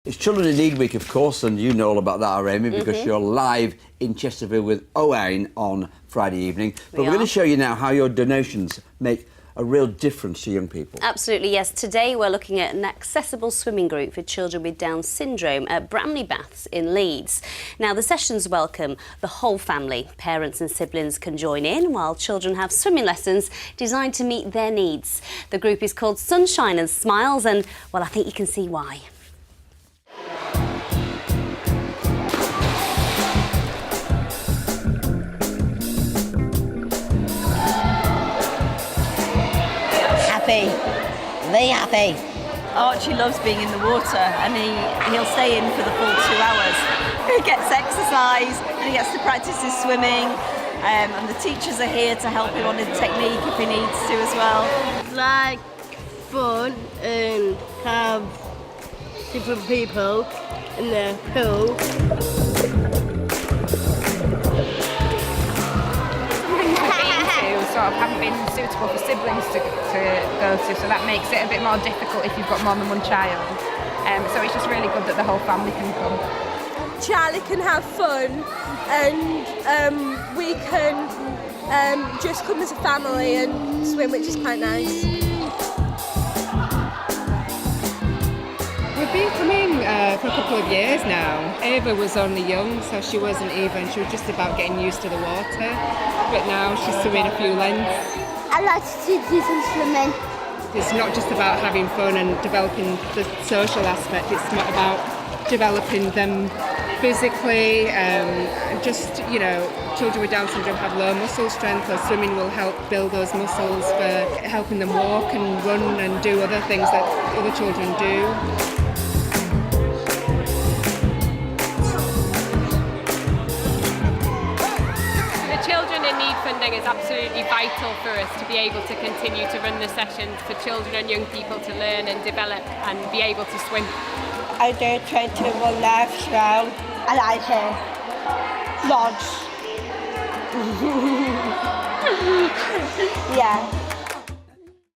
It's Children in Need Week, of course, and you know all about that, Amy, because you're live in Chesterfield with Owain on Friday evening. But we're going to show you now how your donations make a real difference to young people. Absolutely, yes. Today we're looking at an accessible swimming group for children with Down syndrome at Bramley Baths in Leeds. Now, the sessions welcome the whole family. Parents and siblings can join in, while children have swimming lessons designed to meet their needs. The group is called Sunshine and Smiles, and, well, I think you can see why. Very happy. Archie loves being in the water and he'll stay in for the full 2 hours. He gets exercise, he gets to practice his swimming, and the teachers are here to help him on his technique if he needs to as well. Like fun and have different people in the pool. Sort of haven't been suitable for siblings to go to, so that makes it a bit more difficult if you've got more than one child. So it's just really good that the whole family can come. Charlie can have fun and we can just come as a family and swim, which is quite nice. We've been coming for a couple of years now. Ava was only young, so she was just about getting used to the water. But now she's swimming a few lengths. I like to do some swimming. It's not just about having fun and developing the social aspect, it's not about developing them physically. Children with Down syndrome have low muscle strength, so swimming will help build those muscles for helping them walk and run and do other things that other children do. Children in Need funding is absolutely vital for us to be able to continue to run the sessions for children and young people to learn and develop and be able to swim. I do 21 laps round. I like it. Lots. Yeah.